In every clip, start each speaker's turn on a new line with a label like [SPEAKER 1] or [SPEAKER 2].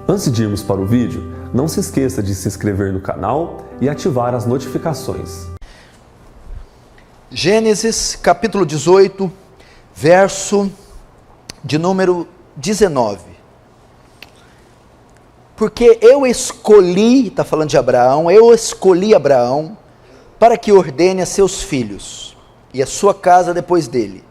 [SPEAKER 1] Antes de irmos para o vídeo, não se esqueça de se inscrever no canal e ativar as notificações.
[SPEAKER 2] Gênesis capítulo 18, verso de número 19. Porque eu escolhi, está falando de Abraão, eu escolhi Abraão para que ordene a seus filhos e a sua casa depois dele,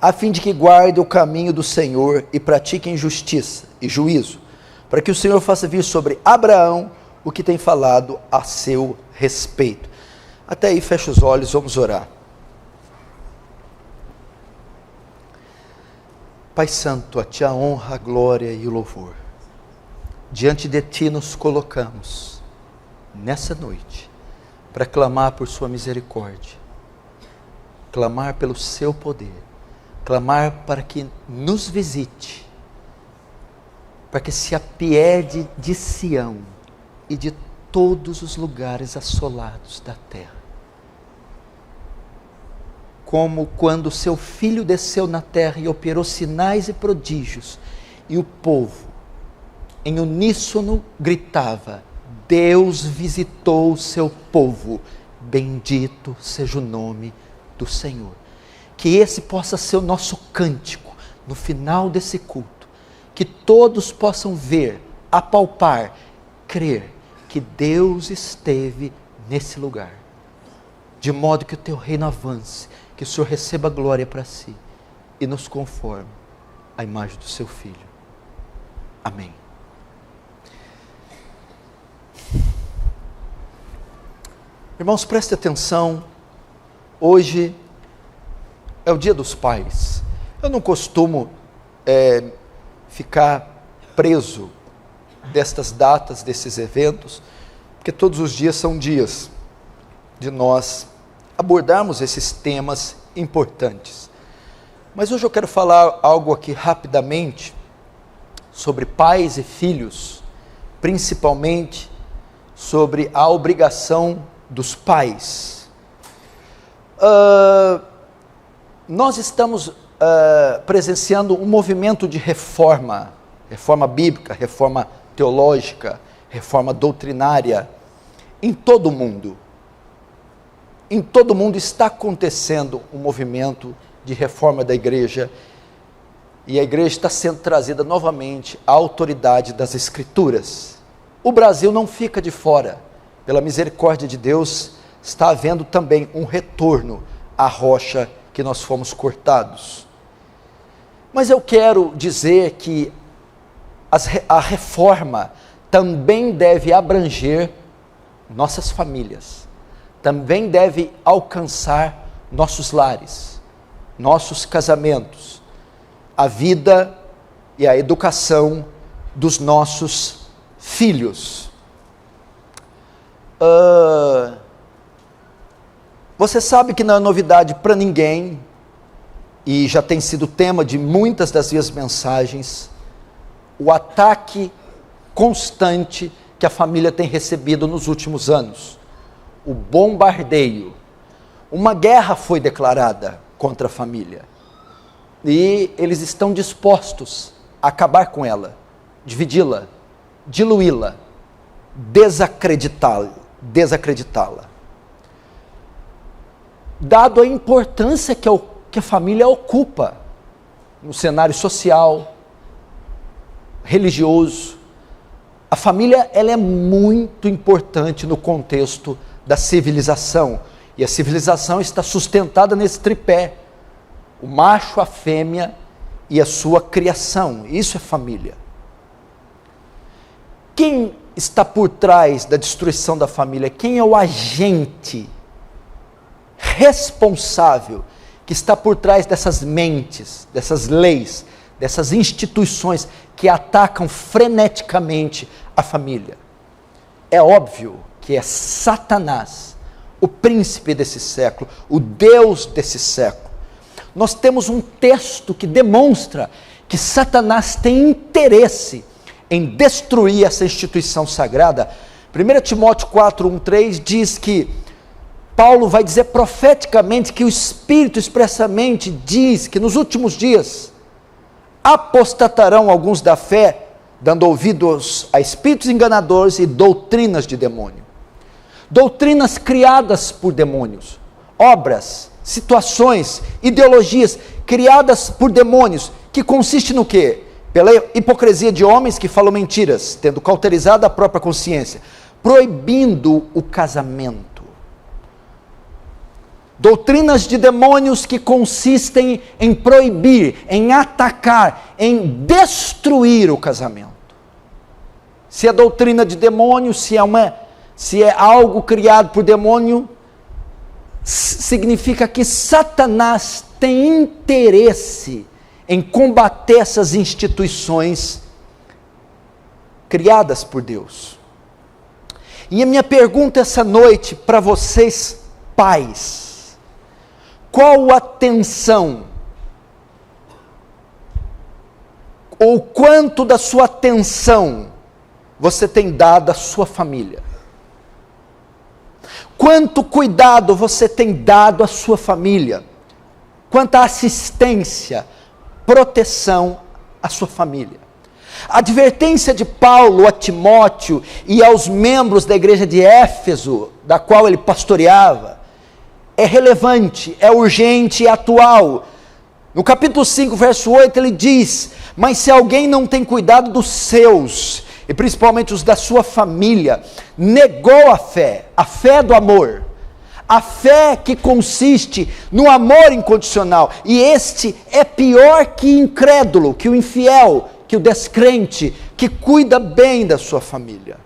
[SPEAKER 2] a fim de que guarde o caminho do Senhor e pratiquem justiça e juízo, para que o Senhor faça vir sobre Abraão o que tem falado a seu respeito. Até aí, fecha os olhos, vamos orar. Pai Santo, a Ti a honra, a glória e o louvor. Diante de Ti nos colocamos, nessa noite, para clamar por Sua misericórdia, clamar pelo Seu poder, clamar para que nos visite, para que se apiede de Sião e de todos os lugares assolados da terra. Como quando seu filho desceu na terra e operou sinais e prodígios, e o povo, em uníssono, gritava: Deus visitou o seu povo, bendito seja o nome do Senhor. Que esse possa ser o nosso cântico no final desse culto, que todos possam ver, apalpar, crer que Deus esteve nesse lugar, de modo que o Teu reino avance, que o Senhor receba glória para si e nos conforme à imagem do Seu Filho. Amém. Irmãos, preste atenção, hoje é o Dia dos Pais. Eu não costumo ficar preso destas datas, desses eventos, porque todos os dias são dias de nós abordarmos esses temas importantes. Mas hoje eu quero falar algo aqui rapidamente sobre pais e filhos, principalmente sobre a obrigação dos pais. Nós estamos presenciando um movimento de reforma bíblica, reforma teológica, reforma doutrinária, em todo o mundo. Em todo o mundo está acontecendo um movimento de reforma da igreja, e a igreja está sendo trazida novamente à autoridade das Escrituras. O Brasil não fica de fora. Pela misericórdia de Deus, está havendo também um retorno à rocha que nós fomos cortados. Mas eu quero dizer que a reforma também deve abranger nossas famílias, também deve alcançar nossos lares, nossos casamentos, a vida e a educação dos nossos filhos. Você sabe que não é novidade para ninguém, e já tem sido tema de muitas das minhas mensagens, o ataque constante que a família tem recebido nos últimos anos, o bombardeio. Uma guerra foi declarada contra a família, e eles estão dispostos a acabar com ela, dividi-la, diluí-la, desacreditá-la. Dado a importância que a família ocupa no cenário social, religioso, a família ela é muito importante no contexto da civilização, e a civilização está sustentada nesse tripé: o macho, a fêmea e a sua criação. Isso é família. Quem está por trás da destruição da família? Quem é o agente responsável que está por trás dessas mentes, dessas leis, dessas instituições que atacam freneticamente a família? É óbvio que é Satanás, o príncipe desse século, o Deus desse século. Nós temos um texto que demonstra que Satanás tem interesse em destruir essa instituição sagrada. 1 Timóteo 4:1-3 diz que Paulo vai dizer profeticamente que o Espírito expressamente diz que nos últimos dias apostatarão alguns da fé, dando ouvidos a espíritos enganadores e doutrinas de demônio. Doutrinas criadas por demônios, obras, situações, ideologias criadas por demônios, que consiste no quê? Pela hipocrisia de homens que falam mentiras, tendo cauterizado a própria consciência, proibindo o casamento. Doutrinas de demônios que consistem em proibir, em atacar, em destruir o casamento. Se é doutrina de demônio, se é algo criado por demônio, significa que Satanás tem interesse em combater essas instituições criadas por Deus. E a minha pergunta essa noite para vocês, pais: qual atenção, ou quanto da sua atenção você tem dado à sua família? Quanto cuidado você tem dado à sua família? Quanta assistência, proteção à sua família? A advertência de Paulo a Timóteo e aos membros da igreja de Éfeso, da qual ele pastoreava, é relevante, é urgente e atual. No capítulo 5, verso 8, ele diz: mas se alguém não tem cuidado dos seus, e principalmente os da sua família, negou a fé do amor, a fé que consiste no amor incondicional, e este é pior que incrédulo, que o infiel, que o descrente, que cuida bem da sua família.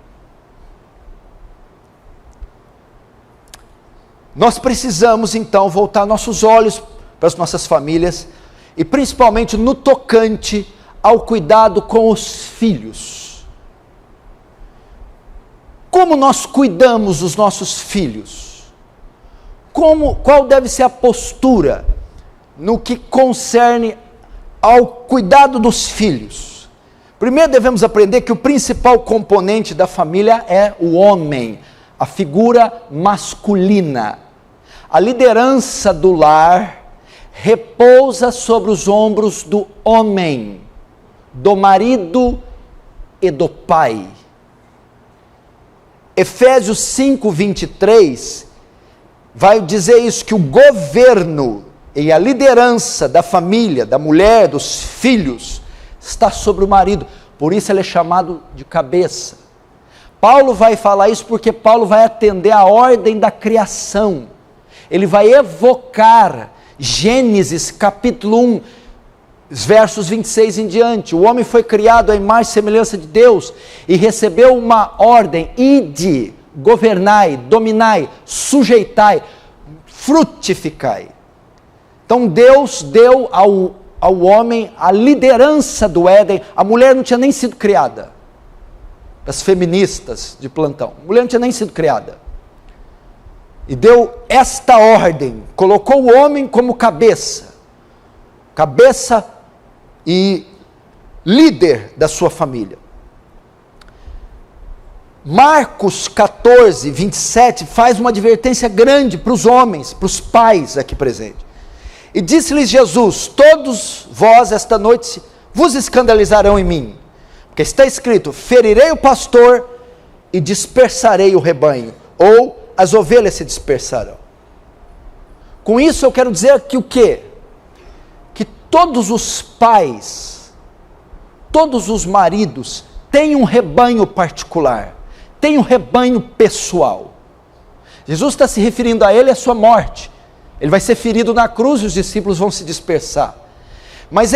[SPEAKER 2] Nós precisamos então voltar nossos olhos para as nossas famílias, e principalmente no tocante ao cuidado com os filhos. Como nós cuidamos dos nossos filhos? Qual deve ser a postura no que concerne ao cuidado dos filhos? Primeiro devemos aprender que o principal componente da família é o homem, a figura masculina. A liderança do lar repousa sobre os ombros do homem, do marido e do pai. Efésios 5, 23 vai dizer isso, que o governo e a liderança da família, da mulher, dos filhos, está sobre o marido. Por isso ele é chamado de cabeça. Paulo vai falar isso porque Paulo vai atender a ordem da criação. Ele vai evocar Gênesis capítulo 1, versos 26 em diante. O homem foi criado à imagem e semelhança de Deus e recebeu uma ordem: ide, governai, dominai, sujeitai, frutificai. Então Deus deu ao homem a liderança do Éden. A mulher não tinha nem sido criada. As feministas de plantão, a mulher não tinha nem sido criada. E deu esta ordem, colocou o homem como cabeça e líder da sua família. Marcos 14, 27 faz uma advertência grande para os homens, para os pais aqui presentes. E disse-lhes Jesus: todos vós esta noite vos escandalizarão em mim, porque está escrito: ferirei o pastor e dispersarei o rebanho, ou as ovelhas se dispersarão. Com isso eu quero dizer que o quê? Que todos os pais, todos os maridos têm um rebanho particular, têm um rebanho pessoal. Jesus está se referindo a ele e à sua morte. Ele vai ser ferido na cruz e os discípulos vão se dispersar. Mas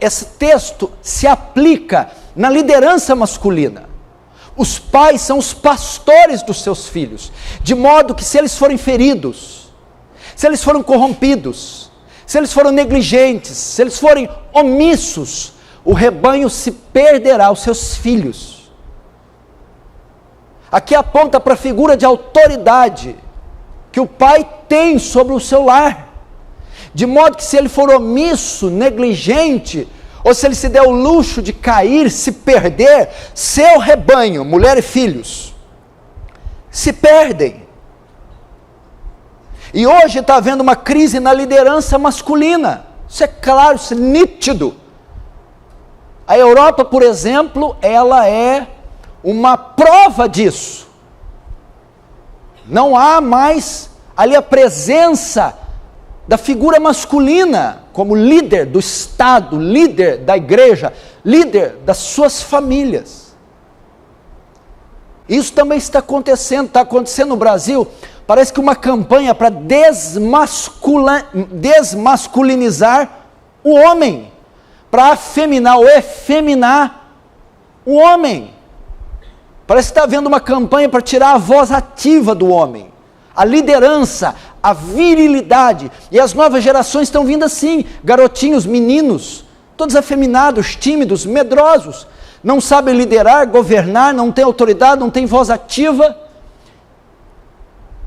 [SPEAKER 2] esse texto se aplica na liderança masculina. Os pais são os pastores dos seus filhos, de modo que se eles forem feridos, se eles forem corrompidos, se eles forem negligentes, se eles forem omissos, o rebanho se perderá, os seus filhos. Aqui aponta para a figura de autoridade que o pai tem sobre o seu lar, de modo que se ele for omisso, negligente, ou se ele se der o luxo de cair, se perder, seu rebanho, mulher e filhos, se perdem. E hoje está havendo uma crise na liderança masculina. Isso é claro, isso é nítido. A Europa, por exemplo, ela é uma prova disso. Não há mais ali a presença da figura masculina como líder do Estado, líder da igreja, líder das suas famílias. Isso também está acontecendo no Brasil. Parece que uma campanha para desmasculinizar o homem, para afeminar ou efeminar o homem. Parece que está havendo uma campanha para tirar a voz ativa do homem, a liderança, a virilidade. E as novas gerações estão vindo assim, garotinhos, meninos, todos afeminados, tímidos, medrosos, não sabem liderar, governar, não têm autoridade, não têm voz ativa.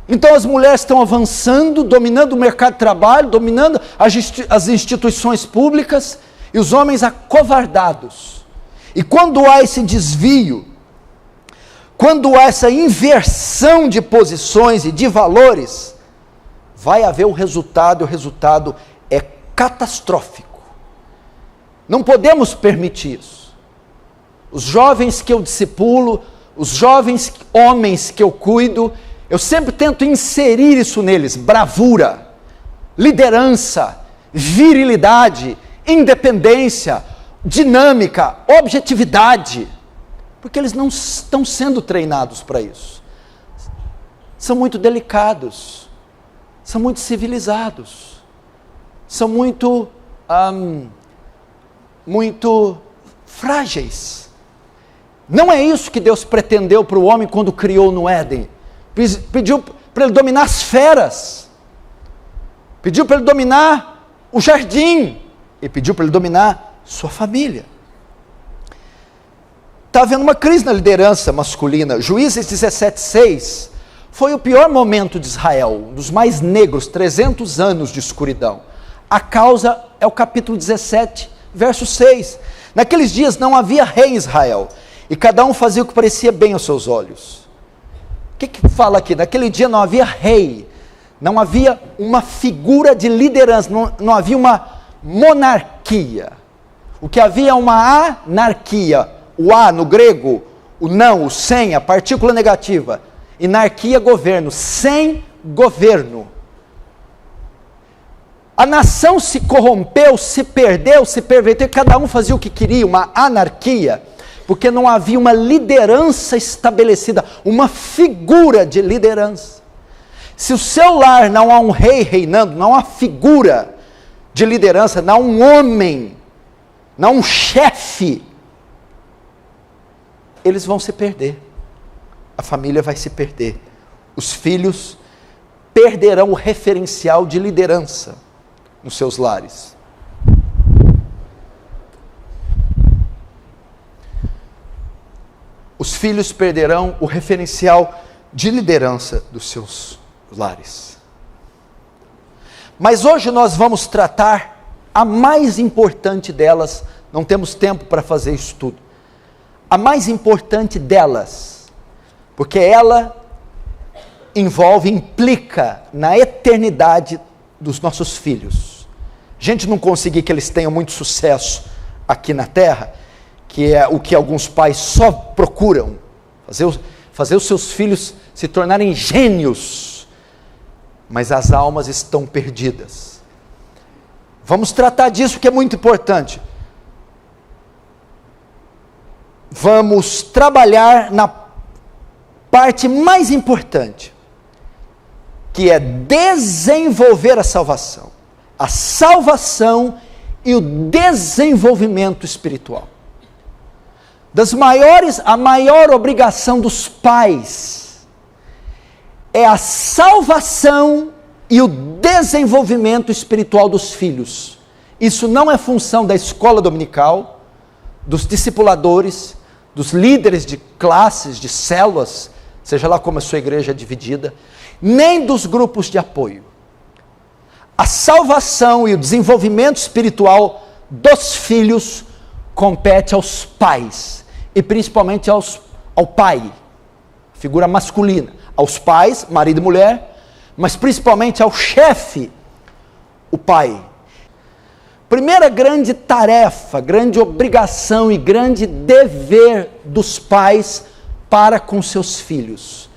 [SPEAKER 2] Então as mulheres estão avançando, dominando o mercado de trabalho, dominando as instituições públicas, e os homens acovardados. E quando há esse desvio, quando há essa inversão de posições e de valores, vai haver um resultado, e o resultado é catastrófico. Não podemos permitir isso. Os jovens que eu discipulo, os jovens homens que eu cuido, eu sempre tento inserir isso neles: bravura, liderança, virilidade, independência, dinâmica, objetividade, porque eles não estão sendo treinados para isso. São muito delicados, são muito civilizados, são muito frágeis. Não é isso que Deus pretendeu para o homem quando criou no Éden. Pediu para ele dominar as feras, pediu para ele dominar o jardim, e pediu para ele dominar sua família. Está havendo uma crise na liderança masculina. Juízes 17:6 foi o pior momento de Israel, um dos mais negros, 300 anos de escuridão. A causa é o capítulo 17, verso 6. Naqueles dias não havia rei em Israel, e cada um fazia o que parecia bem aos seus olhos. O que fala aqui? Naquele dia não havia rei, não havia uma figura de liderança, não havia uma monarquia. O que havia é uma anarquia. O a no grego, o não, o sem, a partícula negativa. Anarquia, governo, sem governo. A nação se corrompeu, se perdeu, se perverteu, cada um fazia o que queria, uma anarquia, porque não havia uma liderança estabelecida, uma figura de liderança. Se o seu lar não há um rei reinando, não há figura de liderança, não há um homem, não há um chefe, eles vão se perder, a família vai se perder, os filhos perderão o referencial de liderança nos seus lares. Os filhos perderão o referencial de liderança dos seus lares. Mas hoje nós vamos tratar a mais importante delas, não temos tempo para fazer isso tudo. A mais importante delas, porque ela implica na eternidade dos nossos filhos. A gente não conseguir que eles tenham muito sucesso aqui na terra, que é o que alguns pais só procuram, fazer os seus filhos se tornarem gênios, mas as almas estão perdidas. Vamos tratar disso, que é muito importante. Vamos trabalhar na parte mais importante, que é desenvolver a salvação e o desenvolvimento espiritual. A maior obrigação dos pais é a salvação e o desenvolvimento espiritual dos filhos. Isso não é função da escola dominical, dos discipuladores, dos líderes de classes, de células, seja lá como a sua igreja é dividida, nem dos grupos de apoio. A salvação e o desenvolvimento espiritual dos filhos compete aos pais, e principalmente ao pai, figura masculina, aos pais, marido e mulher, mas principalmente ao chefe, o pai. Primeira grande tarefa, grande obrigação e grande dever dos pais para com seus filhos: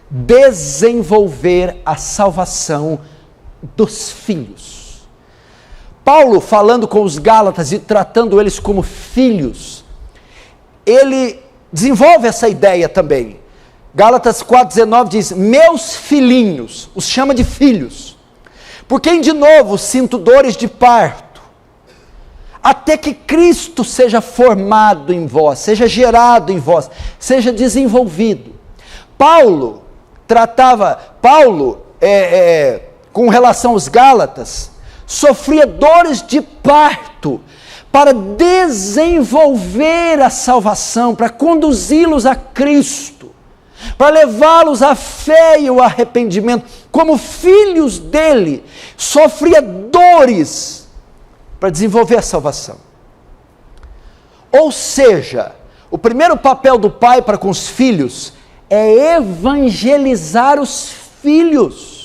[SPEAKER 2] desenvolver a salvação dos filhos. Paulo, falando com os Gálatas e tratando eles como filhos, ele desenvolve essa ideia também. Gálatas 4,19 diz: meus filhinhos, os chama de filhos, por quem de novo sinto dores de parto, até que Cristo seja formado em vós, seja gerado em vós, seja desenvolvido. Paulo, com relação aos Gálatas, sofria dores de parto, para desenvolver a salvação, para conduzi-los a Cristo, para levá-los à fé e ao arrependimento. Como filhos dele, sofria dores para desenvolver a salvação. Ou seja, o primeiro papel do pai para com os filhos é evangelizar os filhos.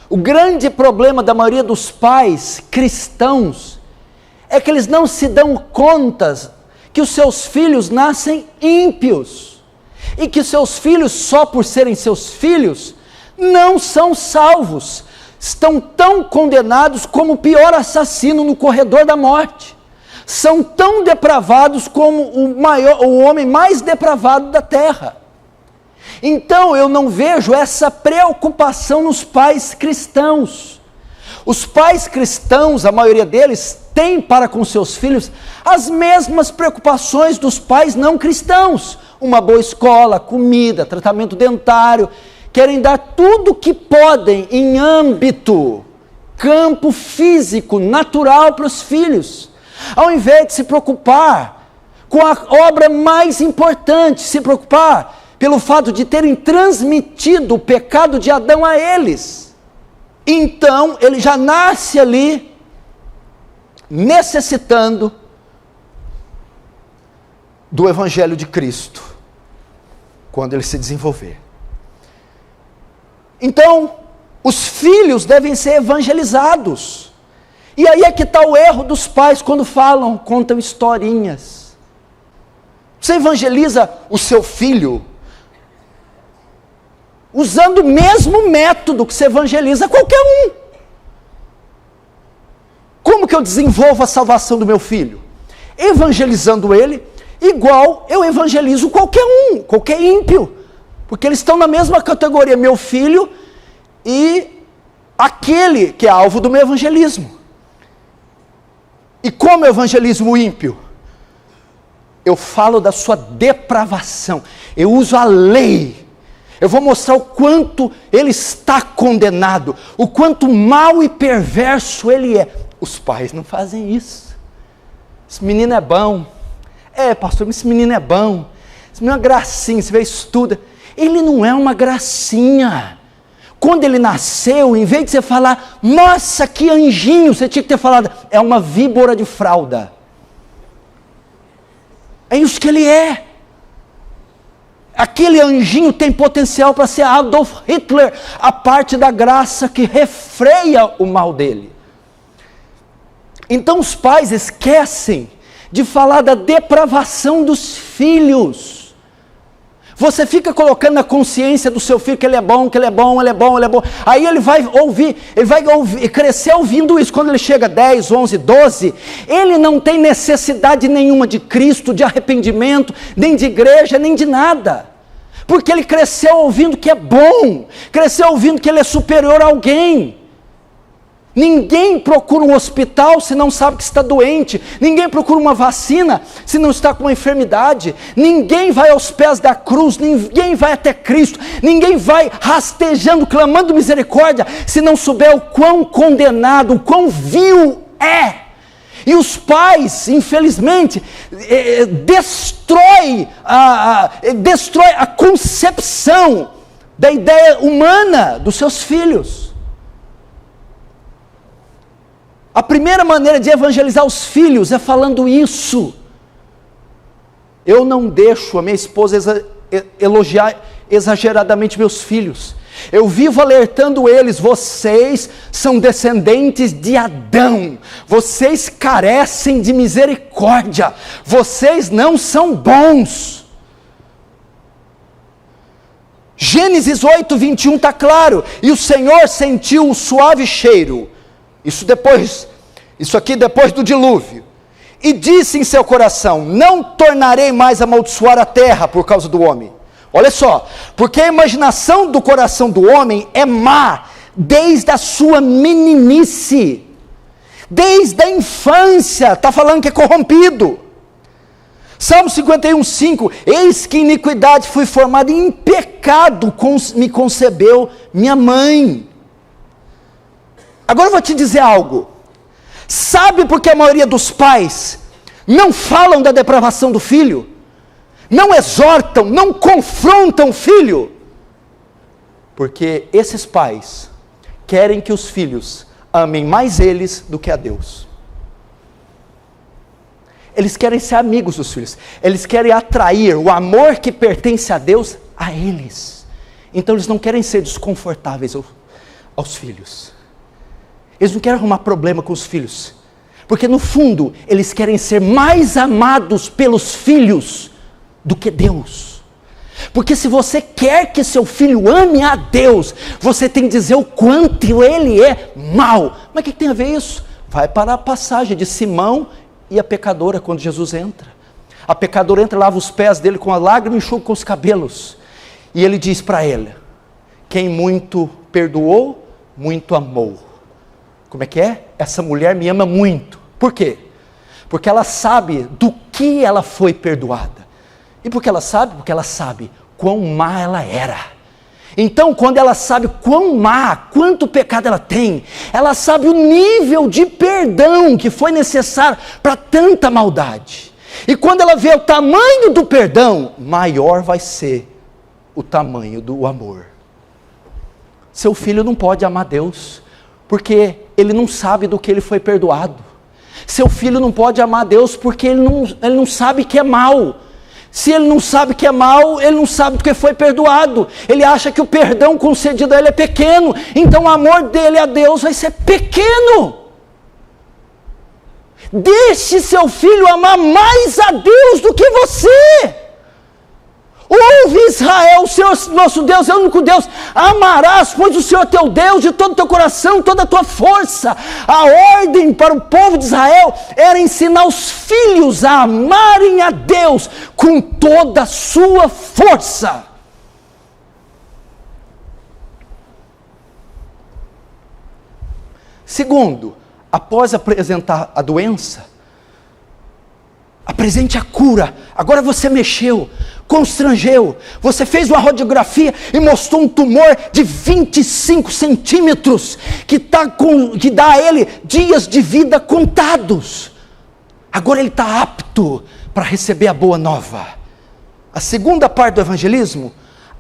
[SPEAKER 2] O grande problema da maioria dos pais cristãos é que eles não se dão conta que os seus filhos nascem ímpios e que seus filhos, só por serem seus filhos, não são salvos. Estão tão condenados como o pior assassino no corredor da morte. São tão depravados como o homem mais depravado da terra. Então eu não vejo essa preocupação nos pais cristãos. Os pais cristãos, a maioria deles, têm para com seus filhos as mesmas preocupações dos pais não cristãos. Uma boa escola, comida, tratamento dentário. Querem dar tudo o que podem em campo físico, natural para os filhos. Ao invés de se preocupar com a obra mais importante, se preocupar pelo fato de terem transmitido o pecado de Adão a eles. Então, ele já nasce ali, necessitando do Evangelho de Cristo, quando ele se desenvolver. Então, os filhos devem ser evangelizados. E aí é que está o erro dos pais quando contam historinhas. Você evangeliza o seu filho usando o mesmo método que você evangeliza qualquer um. Como que eu desenvolvo a salvação do meu filho? Evangelizando ele, igual eu evangelizo qualquer ímpio. Porque eles estão na mesma categoria, meu filho e aquele que é alvo do meu evangelismo. E como eu evangelizo o ímpio? Eu falo da sua depravação, eu uso a lei, eu vou mostrar o quanto ele está condenado, o quanto mal e perverso ele é. Os pais não fazem isso. Esse menino é bom. Pastor, esse menino é bom. Esse menino é uma gracinha, você vê, estuda. Ele não é uma gracinha. Quando ele nasceu, em vez de você falar, nossa, que anjinho, você tinha que ter falado, é uma víbora de fralda. É isso que ele é. Aquele anjinho tem potencial para ser Adolf Hitler, a parte da graça que refreia o mal dele. Então os pais esquecem de falar da depravação dos filhos. Você fica colocando na consciência do seu filho que ele é bom, que ele é bom, ele é bom, ele é bom. Aí ele vai ouvir, crescer ouvindo isso. Quando ele chega a 10, 11, 12, ele não tem necessidade nenhuma de Cristo, de arrependimento, nem de igreja, nem de nada. Porque ele cresceu ouvindo que é bom, cresceu ouvindo que ele é superior a alguém. Ninguém procura um hospital se não sabe que está doente. Ninguém procura uma vacina se não está com uma enfermidade. Ninguém vai aos pés da cruz, ninguém vai até Cristo. Ninguém vai rastejando, clamando misericórdia, se não souber o quão condenado, o quão vil é. E os pais, infelizmente, destrói a concepção da ideia humana dos seus filhos. A primeira maneira de evangelizar os filhos é falando isso. Eu não deixo a minha esposa elogiar exageradamente meus filhos. Eu vivo alertando eles: vocês são descendentes de Adão, vocês carecem de misericórdia, vocês não são bons. Gênesis 8:21 está claro: e o Senhor sentiu o suave cheiro, isso aqui depois do dilúvio, e disse em seu coração: não tornarei mais a amaldiçoar a terra por causa do homem. Olha só, porque a imaginação do coração do homem é má, desde a sua meninice, desde a infância, está falando que é corrompido. Salmo 51:5, eis que iniquidade fui formado, e em pecado me concebeu minha mãe. Agora eu vou te dizer algo, sabe por que a maioria dos pais não falam da depravação do filho? Não exortam, não confrontam o filho? Porque esses pais querem que os filhos amem mais eles do que a Deus. Eles querem ser amigos dos filhos, eles querem atrair o amor que pertence a Deus a eles. Então eles não querem ser desconfortáveis aos filhos, eles não querem arrumar problema com os filhos, porque no fundo eles querem ser mais amados pelos filhos do que Deus. Porque se você quer que seu filho ame a Deus, você tem que dizer o quanto ele é mau. Mas o que tem a ver isso? Vai para a passagem de Simão e a pecadora, quando Jesus entra. A pecadora entra, lava os pés dele com a lágrima e enxuga com os cabelos. E ele diz para ela: quem muito perdoou, muito amou. Como é que é? Essa mulher me ama muito. Por quê? Porque ela sabe do que ela foi perdoada. E por que ela sabe? Porque ela sabe quão má ela era. Então, quando ela sabe quão má, quanto pecado ela tem, ela sabe o nível de perdão que foi necessário para tanta maldade. E quando ela vê o tamanho do perdão, maior vai ser o tamanho do amor. Seu filho não pode amar Deus, porque ele não sabe do que ele foi perdoado. Seu filho não pode amar Deus, porque ele não sabe que é mal. Se ele não sabe que é mal, ele não sabe do que foi perdoado. Ele acha que o perdão concedido a ele é pequeno, então o amor dele a Deus vai ser pequeno. Deixe seu filho amar mais a Deus do que você. Ouve, Israel, o Senhor nosso Deus é o único Deus. Amarás, pois, o Senhor teu Deus de todo o teu coração, toda a tua força. A ordem para o povo de Israel era ensinar os filhos a amarem a Deus com toda a sua força. Segundo, após apresentar a doença, apresente a cura. Agora você mexeu, constrangeu, você fez uma radiografia e mostrou um tumor de 25 centímetros, que dá a ele dias de vida contados. Agora ele está apto para receber a boa nova. A segunda parte do evangelismo,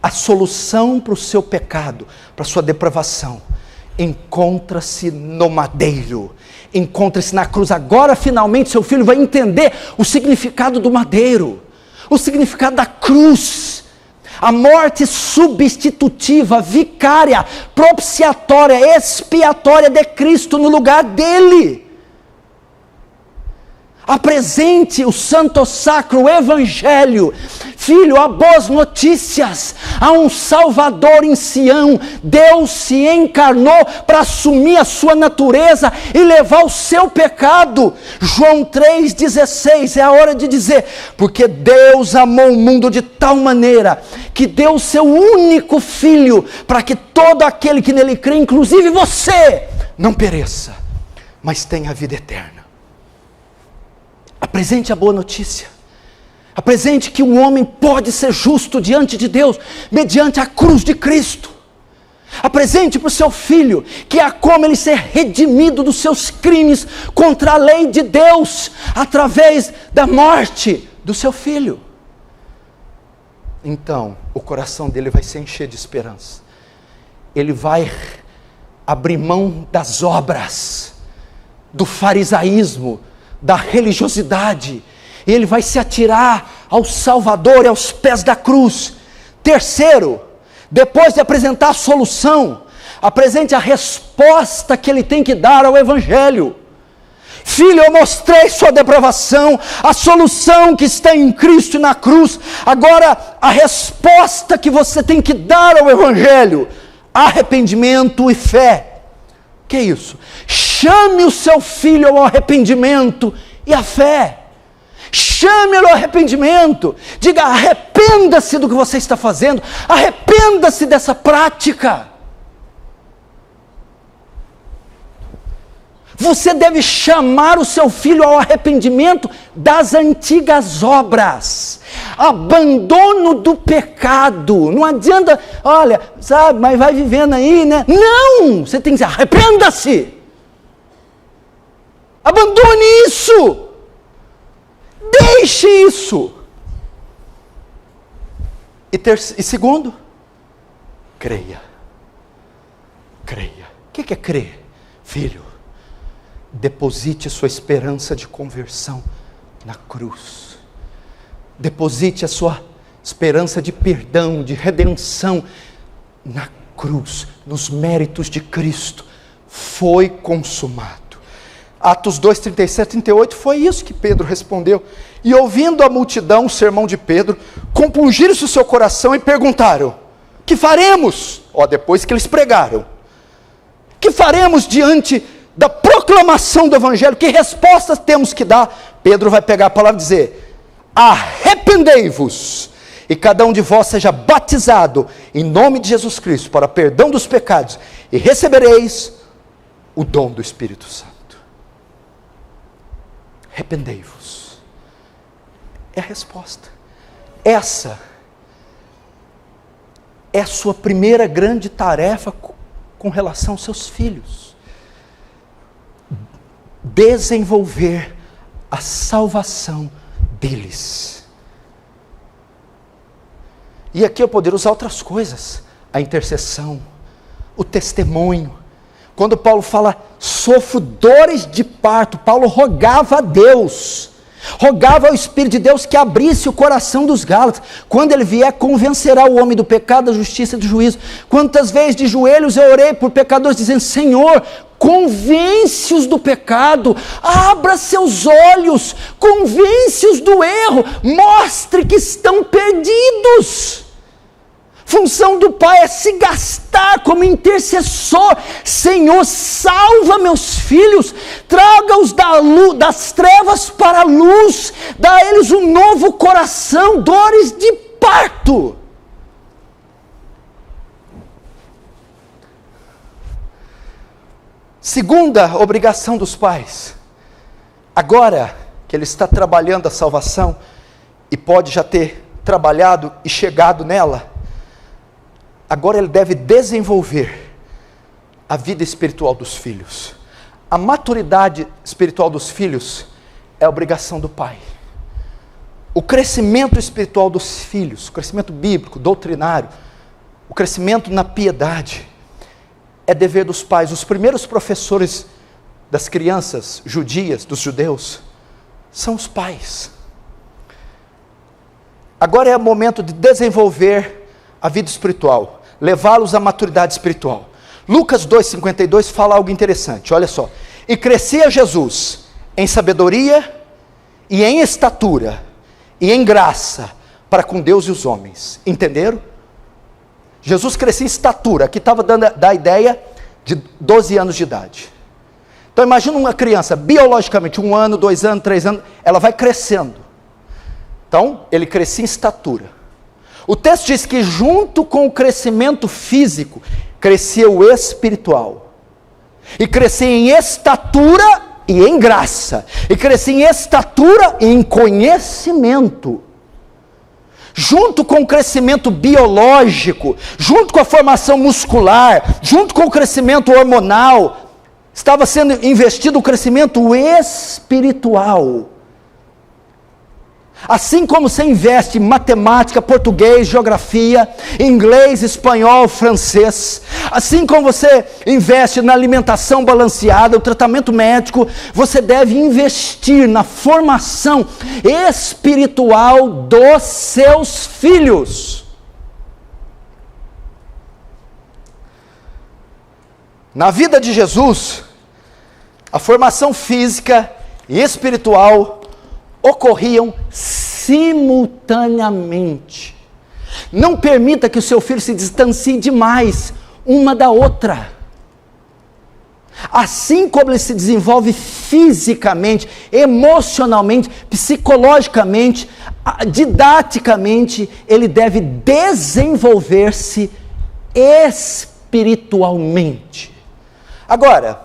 [SPEAKER 2] a solução para o seu pecado, para a sua depravação, encontra-se no madeiro, encontra-se na cruz. Agora finalmente seu filho vai entender o significado do madeiro, o significado da cruz, a morte substitutiva, vicária, propiciatória, expiatória de Cristo no lugar dele. Apresente o santo sacro, o evangelho. Filho, há boas notícias, há um Salvador em Sião. Deus se encarnou para assumir a sua natureza e levar o seu pecado. João 3,16 é a hora de dizer: porque Deus amou o mundo de tal maneira que deu o seu único filho, para que todo aquele que nele crê, inclusive você, não pereça, mas tenha a vida eterna. Apresente a boa notícia. Apresente que um homem pode ser justo diante de Deus mediante a cruz de Cristo. Apresente para o seu filho que há como ele ser redimido dos seus crimes contra a lei de Deus através da morte do seu filho. Então o coração dele vai se encher de esperança. Ele vai abrir mão das obras, do farisaísmo, da religiosidade, e ele vai se atirar ao Salvador e aos pés da cruz. Terceiro, Depois de apresentar a solução, apresente a resposta que ele tem que dar ao Evangelho. Filho, eu mostrei sua depravação, a solução que está em Cristo e na cruz. Agora, a resposta que você tem que dar ao Evangelho: arrependimento e fé. Que isso? Chame o seu filho ao arrependimento e à fé. Chame-lo ao arrependimento. Diga: arrependa-se do que você está fazendo, arrependa-se dessa prática. Você deve chamar o seu filho ao arrependimento das antigas obras. Abandono do pecado. Não adianta, olha, sabe, mas vai vivendo aí, né? Não! Você tem que dizer: arrependa-se. Abandone isso. Deixe isso. E segundo, creia. Creia. O que é crer? Filho, deposite sua esperança de conversão na cruz. Deposite a sua esperança de perdão, de redenção na cruz, nos méritos de Cristo. Foi consumado. Atos 2, 37, 38, foi isso que Pedro respondeu. E ouvindo a multidão o sermão de Pedro, compungiram-se o seu coração e perguntaram: que faremos? Depois que eles pregaram, que faremos diante da proclamação do Evangelho? Que respostas temos que dar? Pedro vai pegar a palavra e dizer: arrependei-vos, e cada um de vós seja batizado em nome de Jesus Cristo para perdão dos pecados, e recebereis o dom do Espírito Santo. Arrependei-vos. É a resposta. Essa é a sua primeira grande tarefa com relação aos seus filhos. Desenvolver a salvação deles. E aqui eu poderia usar outras coisas: a intercessão, o testemunho. Quando Paulo fala: sofro dores de parto, Paulo rogava a Deus, rogava ao Espírito de Deus que abrisse o coração dos Gálatas. Quando ele vier, convencerá o homem do pecado, da justiça e do juízo. Quantas vezes de joelhos eu orei por pecadores, dizendo: Senhor, convence-os do pecado, abra seus olhos, convence-os do erro, mostre que estão perdidos. Função do Pai é se gastar como intercessor. Senhor, salva meus filhos, traga-os das trevas para a luz, dá a eles um novo coração. Dores de parto. Segunda obrigação dos pais: agora que ele está trabalhando a salvação, e pode já ter trabalhado e chegado nela, agora ele deve desenvolver a vida espiritual dos filhos. A maturidade espiritual dos filhos é a obrigação do pai. O crescimento espiritual dos filhos, o crescimento bíblico, doutrinário, o crescimento na piedade, é dever dos pais. Os primeiros professores das crianças judias, dos judeus, são os pais. Agora é o momento de desenvolver a vida espiritual, levá-los à maturidade espiritual. Lucas 2,52 fala algo interessante, olha só: e crescia Jesus em sabedoria e em estatura e em graça para com Deus e os homens. Entenderam? Jesus crescia em estatura. Aqui estava dando a ideia de 12 anos de idade. Então imagina uma criança, biologicamente, 1 ano, 2 anos, 3 anos, ela vai crescendo. Então, ele crescia em estatura. O texto diz que junto com o crescimento físico, crescia o espiritual. E crescia em estatura e em graça. E crescia em estatura e em conhecimento. Junto com o crescimento biológico, junto com a formação muscular, junto com o crescimento hormonal, estava sendo investido o crescimento espiritual. Assim como você investe em matemática, português, geografia, inglês, espanhol, francês, assim como você investe na alimentação balanceada, o tratamento médico, você deve investir na formação espiritual dos seus filhos. Na vida de Jesus, a formação física e espiritual ocorriam simultaneamente. Não permita que o seu filho se distancie demais uma da outra. Assim como ele se desenvolve fisicamente, emocionalmente, psicologicamente, didaticamente, ele deve desenvolver-se espiritualmente. Agora,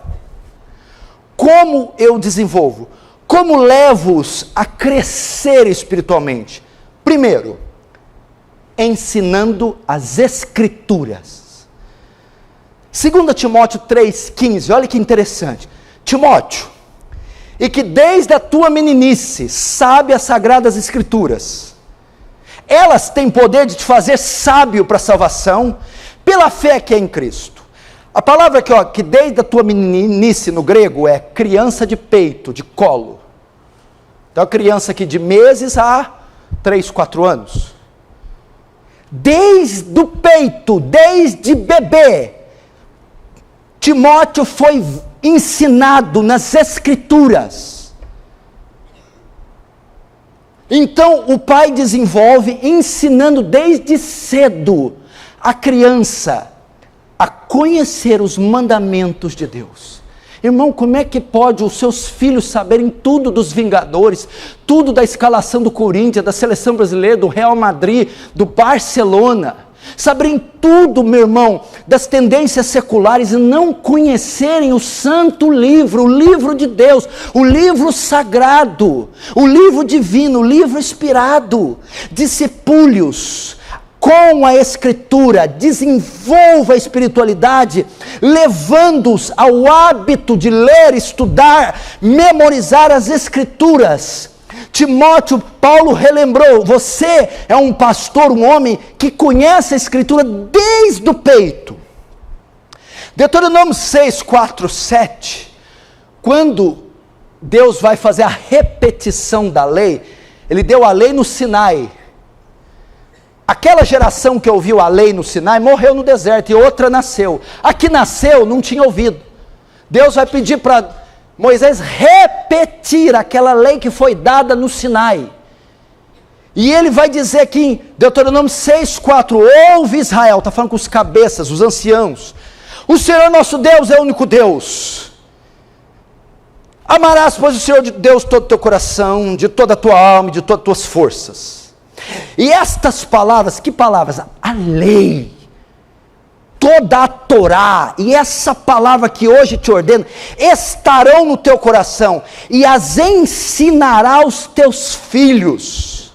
[SPEAKER 2] como eu desenvolvo? Como levo-os a crescer espiritualmente? Primeiro, ensinando as Escrituras. 2 Timóteo 3,15, olha que interessante. Timóteo, e que desde a tua meninice sabe as Sagradas Escrituras. Elas têm poder de te fazer sábio para a salvação, pela fé que é em Cristo. A palavra aqui, que desde a tua meninice no grego é criança de peito, de colo. Então a criança aqui de meses a 3, 4 anos. Desde o peito, desde bebê, Timóteo foi ensinado nas Escrituras. Então o pai desenvolve ensinando desde cedo a criança a conhecer os mandamentos de Deus. Irmão, como é que pode os seus filhos saberem tudo dos Vingadores, tudo da escalação do Corinthians, da seleção brasileira, do Real Madrid, do Barcelona, saberem tudo, meu irmão, das tendências seculares e não conhecerem o santo livro, o livro de Deus, o livro sagrado, o livro divino, o livro inspirado? Discípulos com a Escritura, desenvolva a espiritualidade, levando-os ao hábito de ler, estudar, memorizar as Escrituras. Timóteo, Paulo relembrou, você é um pastor, um homem que conhece a Escritura desde o peito. Deuteronômio 6, 4, 7, quando Deus vai fazer a repetição da lei, Ele deu a lei no Sinai. Aquela geração que ouviu a lei no Sinai morreu no deserto e outra nasceu. A que nasceu não tinha ouvido. Deus vai pedir para Moisés repetir aquela lei que foi dada no Sinai. E ele vai dizer aqui em Deuteronômio 6,4, ouve Israel, está falando com os cabeças, os anciãos. O Senhor nosso Deus é o único Deus. Amarás, pois, o Senhor de Deus todo o teu coração, de toda a tua alma e de todas as tuas forças. E estas palavras, que palavras? A lei, toda a Torá, e essa palavra que hoje te ordeno, estarão no teu coração, e as ensinará aos teus filhos.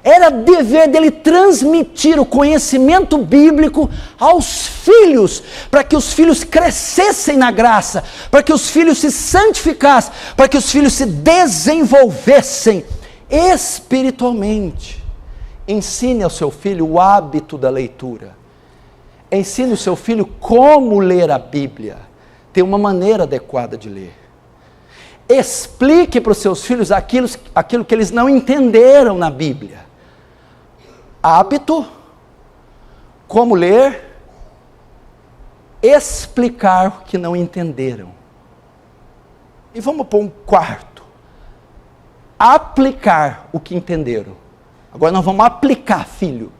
[SPEAKER 2] Era dever dele transmitir o conhecimento bíblico aos filhos, para que os filhos crescessem na graça, para que os filhos se santificassem, para que os filhos se desenvolvessem espiritualmente. Ensine ao seu filho o hábito da leitura. Ensine o seu filho como ler a Bíblia. Tem uma maneira adequada de ler. Explique para os seus filhos aquilo que eles não entenderam na Bíblia. Hábito, como ler, explicar o que não entenderam. E vamos para um quarto. Aplicar o que entenderam. Agora nós vamos aplicar, filho.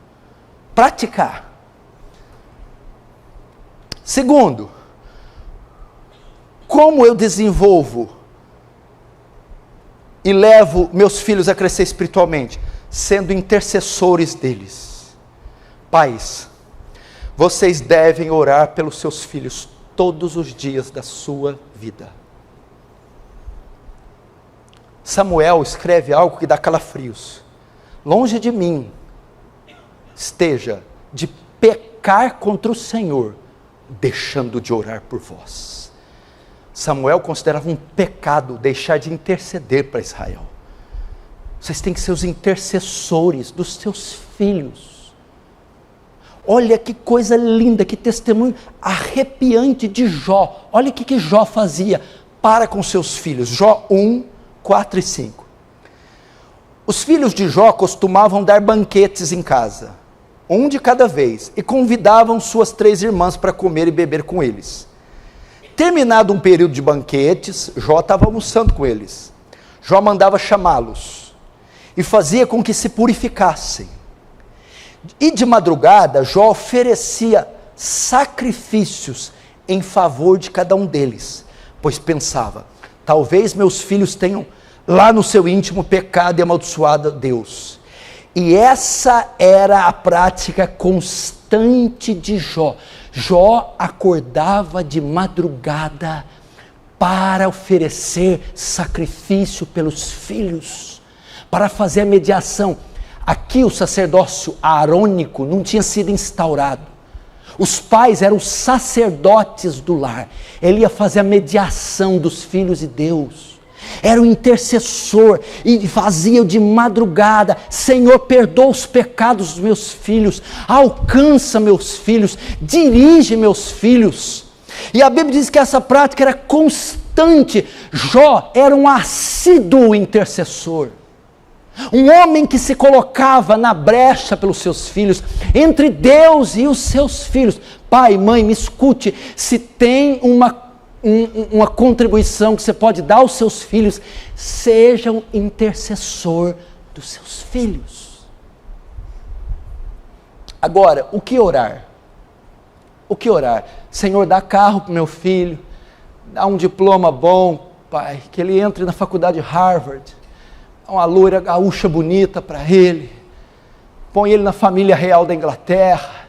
[SPEAKER 2] Praticar. Segundo, como eu desenvolvo e levo meus filhos a crescer espiritualmente? Sendo intercessores deles. Pais, vocês devem orar pelos seus filhos todos os dias da sua vida. Samuel escreve algo que dá calafrios. Longe de mim esteja de pecar contra o Senhor, deixando de orar por vós. Samuel considerava um pecado deixar de interceder para Israel. Vocês têm que ser os intercessores dos seus filhos. Olha que coisa linda, que testemunho arrepiante de Jó. Olha o que Jó fazia para com seus filhos. Jó 1, 4 e 5. Os filhos de Jó costumavam dar banquetes em casa. um de cada vez, e convidavam suas 3 irmãs para comer e beber com eles. Terminado um período de banquetes, Jó estava almoçando com eles. Jó mandava chamá-los e fazia com que se purificassem. E de madrugada, Jó oferecia sacrifícios em favor de cada um deles, pois pensava: talvez meus filhos tenham lá no seu íntimo pecado e amaldiçoado a Deus. E essa era a prática constante de Jó. Jó acordava de madrugada para oferecer sacrifício pelos filhos, para fazer a mediação. Aqui o sacerdócio arônico não tinha sido instaurado. Os pais eram os sacerdotes do lar. Ele ia fazer a mediação dos filhos de Deus. Era o intercessor e fazia de madrugada: Senhor, perdoa os pecados dos meus filhos, alcança meus filhos, dirige meus filhos. E a Bíblia diz que essa prática era constante. Jó era um assíduo intercessor, um homem que se colocava na brecha pelos seus filhos, entre Deus e os seus filhos. Pai, mãe, me escute, se tem uma contribuição que você pode dar aos seus filhos, seja um intercessor dos seus filhos. Agora, o que orar? O que orar? Senhor, dá carro para o meu filho, dá um diploma bom, Pai, que ele entre na faculdade Harvard, uma loira gaúcha bonita para ele, põe ele na família real da Inglaterra,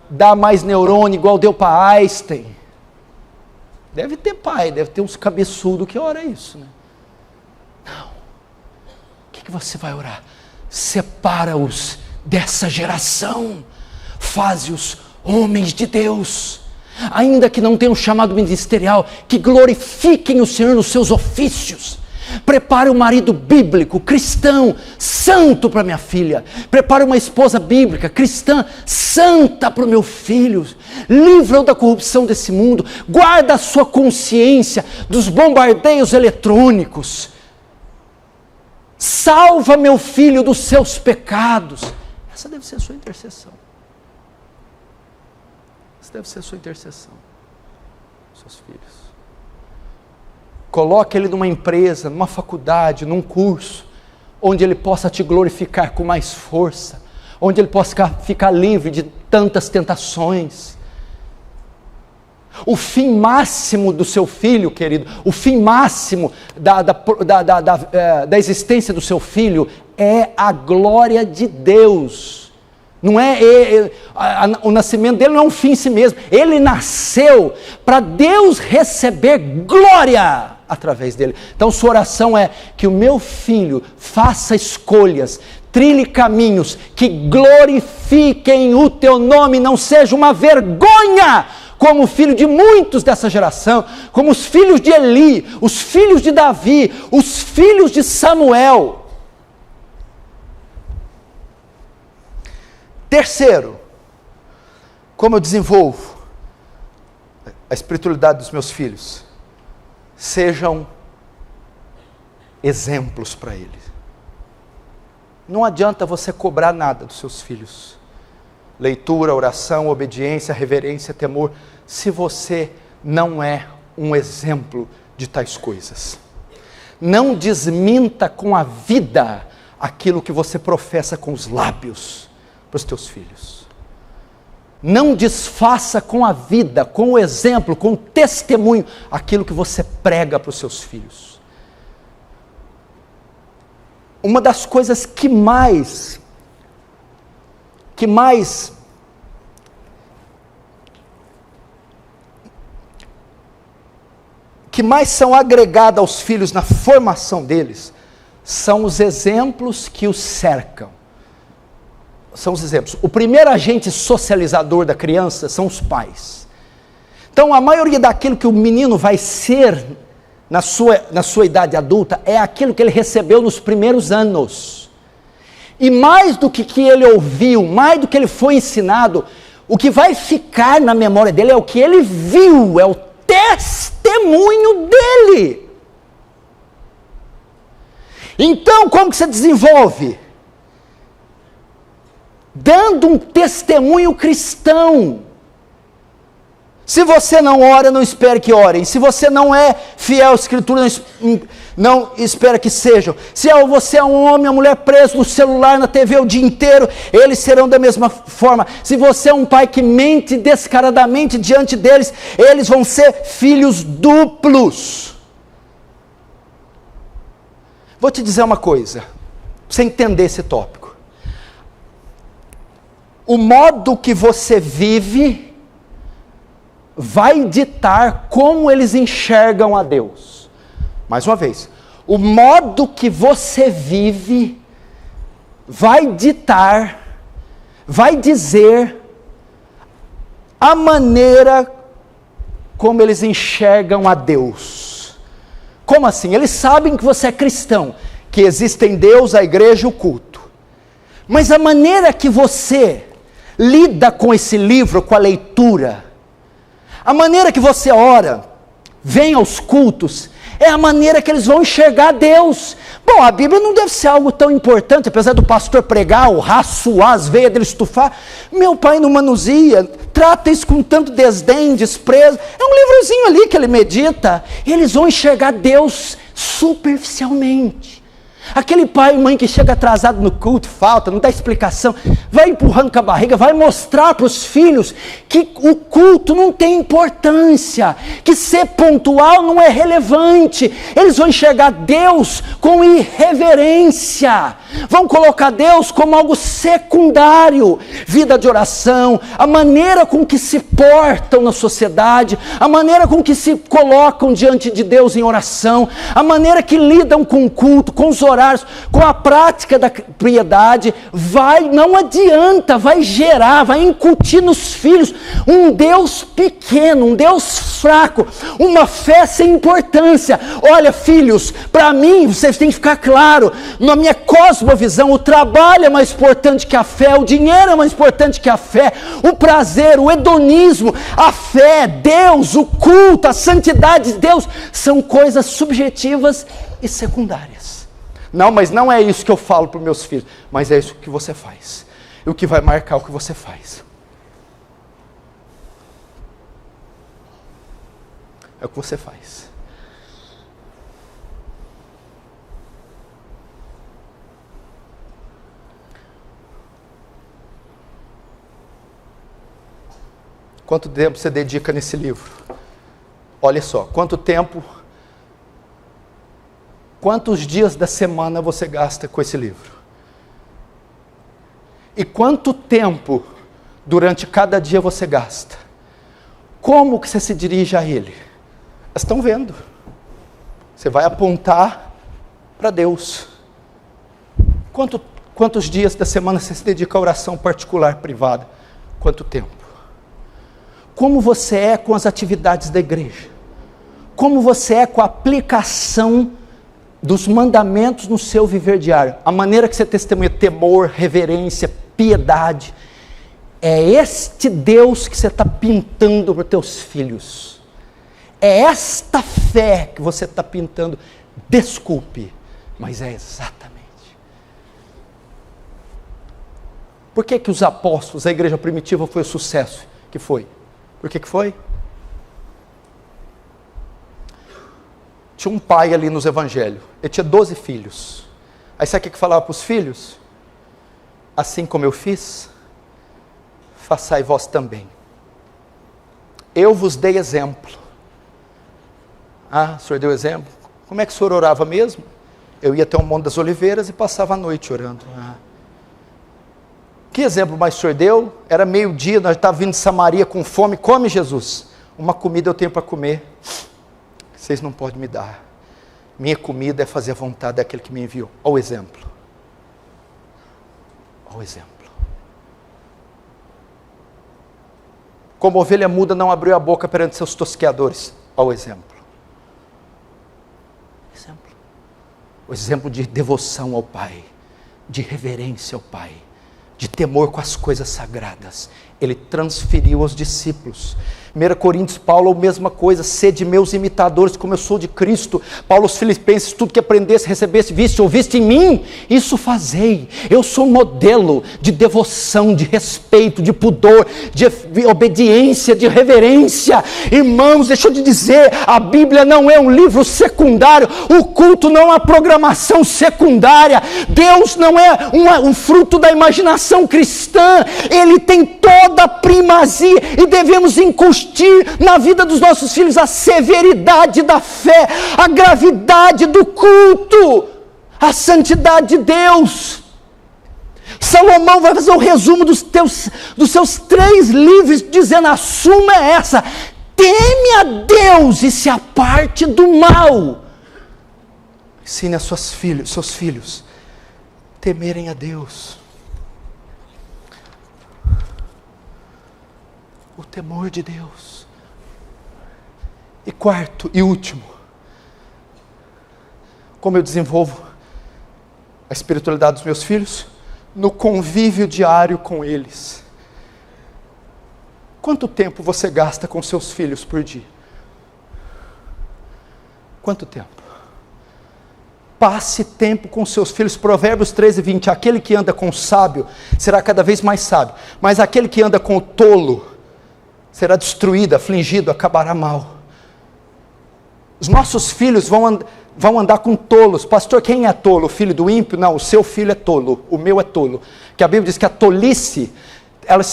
[SPEAKER 2] dá mais neurônio igual deu para Einstein. Deve ter pai, deve ter uns cabeçudos que ora isso, né? Não. O que você vai orar? Separa-os dessa geração, faze-os homens de Deus, ainda que não tenham chamado ministerial, que glorifiquem o Senhor nos seus ofícios. Prepare um marido bíblico, cristão, santo para minha filha. Prepare uma esposa bíblica, cristã, santa para o meu filho. Livra-o da corrupção desse mundo. Guarda a sua consciência dos bombardeios eletrônicos. Salva meu filho dos seus pecados. Essa deve ser a sua intercessão. Essa deve ser a sua intercessão. Seus filhos. Coloque ele numa empresa, numa faculdade, num curso, onde ele possa te glorificar com mais força, onde ele possa ficar livre de tantas tentações. O fim máximo do seu filho, querido, o fim máximo da existência do seu filho é a glória de Deus. Não o nascimento dele não é um fim em si mesmo. Ele nasceu para Deus receber glória através dele. Então sua oração é: que o meu filho faça escolhas, trilhe caminhos que glorifiquem o teu nome, não seja uma vergonha, como o filho de muitos dessa geração, como os filhos de Eli, os filhos de Davi, os filhos de Samuel. Terceiro, como eu desenvolvo a espiritualidade dos meus filhos? Sejam exemplos para eles. Não adianta você cobrar nada dos seus filhos. Leitura, oração, obediência, reverência, temor, se você não é um exemplo de tais coisas. Não desminta com a vida aquilo que você professa com os lábios para os teus filhos. Não desfaça com a vida, com o exemplo, com o testemunho, aquilo que você prega para os seus filhos. Uma das coisas que mais são agregadas aos filhos na formação deles, são os exemplos que os cercam. São os exemplos. O primeiro agente socializador da criança são os pais. Então a maioria daquilo que o menino vai ser na sua idade adulta é aquilo que ele recebeu nos primeiros anos. E mais do que ele ouviu, mais do que ele foi ensinado, o que vai ficar na memória dele é o que ele viu, é o testemunho dele. Então como que você desenvolve? dando um testemunho cristão. Se você não ora, não espere que orem. Se você não é fiel à Escritura, não espera que sejam. Se você é um homem ou mulher preso no celular, na TV o dia inteiro, eles serão da mesma forma. Se você é um pai que mente descaradamente diante deles, eles vão ser filhos duplos. Vou te dizer uma coisa, para você entender esse tópico. O modo que você vive vai ditar como eles enxergam a Deus. Mais uma vez, o modo que você vive vai ditar, vai dizer a maneira como eles enxergam a Deus. Como assim? Eles sabem que você é cristão, que existem Deus, a igreja e o culto. Mas a maneira que você lida com esse livro, com a leitura, a maneira que você ora, vem aos cultos, é a maneira que eles vão enxergar Deus. Bom, a Bíblia não deve ser algo tão importante, apesar do pastor pregar, o suar, as veias dele estufar. Meu pai não manuseia, trata isso com tanto desdém, desprezo. É um livrozinho ali que ele medita. Eles vão enxergar Deus superficialmente. Aquele pai e mãe que chega atrasado no culto, falta, não dá explicação, vai empurrando com a barriga, vai mostrar para os filhos que o culto não tem importância, que ser pontual não é relevante. Eles vão enxergar Deus com irreverência, vão colocar Deus como algo secundário. Vida de oração, a maneira com que se portam na sociedade, a maneira com que se colocam diante de Deus em oração, a maneira que lidam com o culto, com os horários, com a prática da piedade, não adianta, vai gerar, vai incutir nos filhos um Deus pequeno, um Deus fraco, uma fé sem importância. Olha, filhos, para mim, vocês têm que ficar claro, na minha cosmovisão, o trabalho é mais importante que a fé, o dinheiro é mais importante que a fé, o prazer, o hedonismo, a fé, Deus, o culto, a santidade de Deus, são coisas subjetivas e secundárias. Não, mas não é isso que eu falo para os meus filhos, mas é isso que você faz, e o que vai marcar o que você faz. É o que você faz. Quanto tempo você dedica nesse livro? Olha só, quantos dias da semana você gasta com esse livro? E quanto tempo durante cada dia você gasta? Como que você se dirige a ele? Vocês estão vendo. Você vai apontar para Deus. Quantos dias da semana você se dedica a oração particular, privada? Quanto tempo? Como você é com as atividades da igreja? Como você é com a aplicação dos mandamentos no seu viver diário? A maneira que você testemunha temor, reverência, piedade. É este Deus que você está pintando para os teus filhos. É esta fé que você está pintando. Desculpe, mas é exatamente. Por que os apóstolos, a igreja primitiva foi o sucesso que foi? Por que foi? Tinha um pai ali nos evangelhos, ele tinha 12 filhos. Aí sabe o que falava para os filhos? Assim como eu fiz, façai vós também. Eu vos dei exemplo. Ah, o senhor deu exemplo? Como é que o senhor orava mesmo? Eu ia até o Monte das Oliveiras e passava a noite orando. Que exemplo mais o senhor deu? Era meio-dia, nós estávamos vindo de Samaria com fome. Come, Jesus. Uma comida eu tenho para comer. Vocês não podem me dar. Minha comida é fazer a vontade daquele que me enviou. Olha o exemplo. Olha o exemplo. Como ovelha muda não abriu a boca perante seus tosqueadores. Olha o exemplo. O exemplo de devoção ao Pai, de reverência ao Pai, de temor com as coisas sagradas. Ele transferiu aos discípulos. 1 Coríntios, Paulo, a mesma coisa, sede meus imitadores, como eu sou de Cristo. Paulo aos Filipenses, tudo que aprendesse, recebesse, viste, ouviste em mim, isso fazei. Eu sou modelo de devoção, de respeito, de pudor, de obediência, de reverência. Irmãos, deixa eu te dizer, a Bíblia não é um livro secundário, o culto não é uma programação secundária, Deus não é um fruto da imaginação cristã, Ele tem toda a primazia, e devemos incluir na vida dos nossos filhos a severidade da fé, a gravidade do culto, a santidade de Deus. Salomão vai fazer o resumo dos seus 3 livros, dizendo: a suma é essa: teme a Deus e se aparte do mal. Ensine a seus filhos temerem a Deus. O temor de Deus. E quarto e último, como eu desenvolvo a espiritualidade dos meus filhos? No convívio diário com eles. Quanto tempo você gasta com seus filhos por dia? Quanto tempo? Passe tempo com seus filhos. Provérbios 13:20, aquele que anda com o sábio será cada vez mais sábio, mas aquele que anda com o tolo será destruído, afligido, acabará mal. Os nossos filhos vão andar com tolos. Pastor, quem é tolo? O filho do ímpio? Não, o seu filho é tolo, o meu é tolo. Que a Bíblia diz que a tolice, ela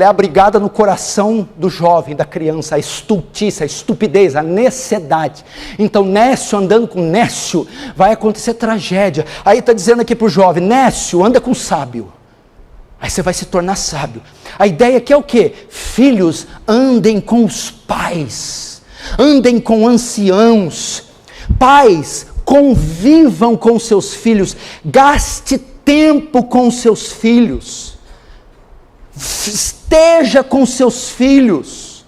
[SPEAKER 2] é abrigada no coração do jovem, da criança, a estultice, a estupidez, a necessidade. Então, nécio andando com nécio, vai acontecer tragédia. Aí está dizendo aqui para o jovem: nécio, anda com sábio. Aí você vai se tornar sábio. A ideia aqui é o quê? Filhos, andem com os pais, andem com anciãos. Pais, convivam com seus filhos, gaste tempo com seus filhos, esteja com seus filhos.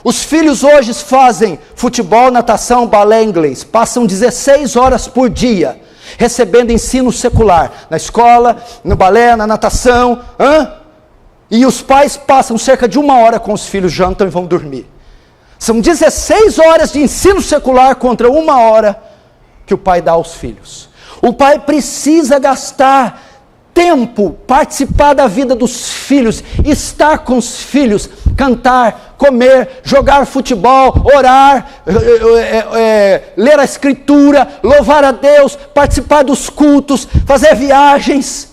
[SPEAKER 2] Os filhos hoje fazem futebol, natação, balé, inglês, passam 16 horas por dia recebendo ensino secular, na escola, no balé, na natação, e os pais passam cerca de 1 hora com os filhos, jantam e vão dormir. São 16 horas de ensino secular contra 1 hora que o pai dá aos filhos. O pai precisa gastar tempo, participar da vida dos filhos, estar com os filhos, cantar, comer, jogar futebol, orar, ler a escritura, louvar a Deus, participar dos cultos, fazer viagens.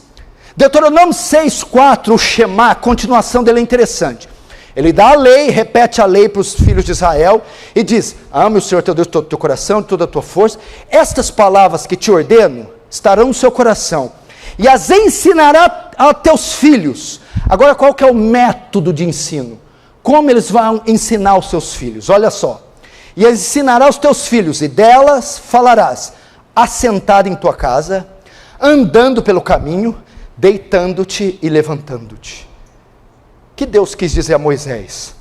[SPEAKER 2] Deuteronômio 6:4, o Shema, a continuação dele é interessante. Ele dá a lei, repete a lei para os filhos de Israel e diz: ame o Senhor teu Deus de todo o teu coração, de toda a tua força. Estas palavras que te ordeno estarão no seu coração e as ensinará a teus filhos. Agora, qual que é o método de ensino? Como eles vão ensinar os seus filhos? Olha só: e ensinará os teus filhos, e delas falarás, assentado em tua casa, andando pelo caminho, deitando-te e levantando-te. Que Deus quis dizer a Moisés?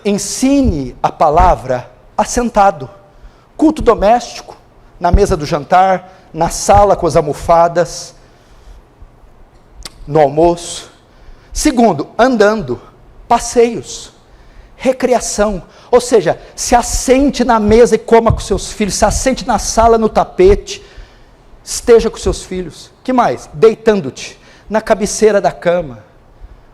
[SPEAKER 2] Ensine a palavra assentado. Culto doméstico, na mesa do jantar, na sala com as almofadas, no almoço. Segundo, andando, passeios, recreação. Ou seja, se assente na mesa e coma com seus filhos, se assente na sala, no tapete, esteja com seus filhos. Que mais? Deitando-te na cabeceira da cama,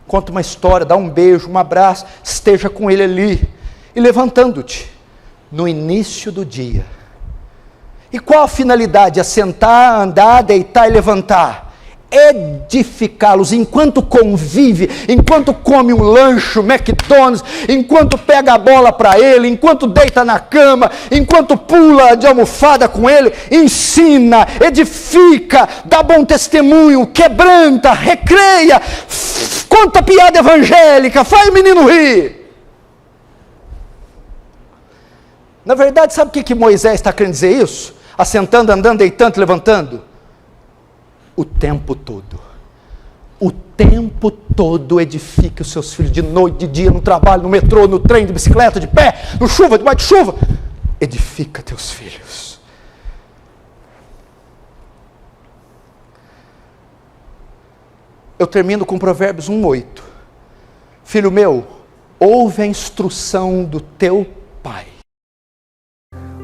[SPEAKER 2] conta uma história, dá um beijo, um abraço, esteja com ele ali, e levantando-te no início do dia. E qual a finalidade? Assentar, andar, deitar e levantar. Edificá-los enquanto convive, enquanto come um lanche, McDonald's, enquanto pega a bola para ele, enquanto deita na cama, enquanto pula de almofada com ele, ensina, edifica, dá bom testemunho, quebranta, recreia, conta piada evangélica, faz o menino rir. Na verdade, sabe o que Moisés está querendo dizer isso? Assentando, andando, deitando, levantando? O tempo todo. O tempo todo edifique os seus filhos, de noite, de dia, no trabalho, no metrô, no trem, de bicicleta, de pé, no chuva, debaixo de chuva. Edifica teus filhos. Eu termino com Provérbios 1:8. Filho meu, ouve a instrução do teu Pai.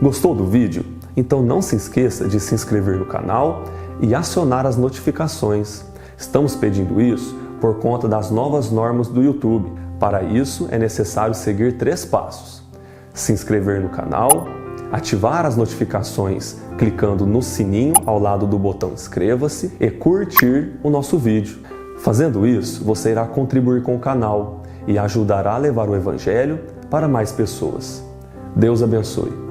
[SPEAKER 1] Gostou do vídeo? Então não se esqueça de se inscrever no canal e acionar as notificações. Estamos pedindo isso por conta das novas normas do YouTube. Para isso é necessário seguir 3 passos: se inscrever no canal, ativar as notificações clicando no sininho ao lado do botão inscreva-se e curtir o nosso vídeo. Fazendo isso, você irá contribuir com o canal e ajudará a levar o Evangelho para mais pessoas. Deus abençoe.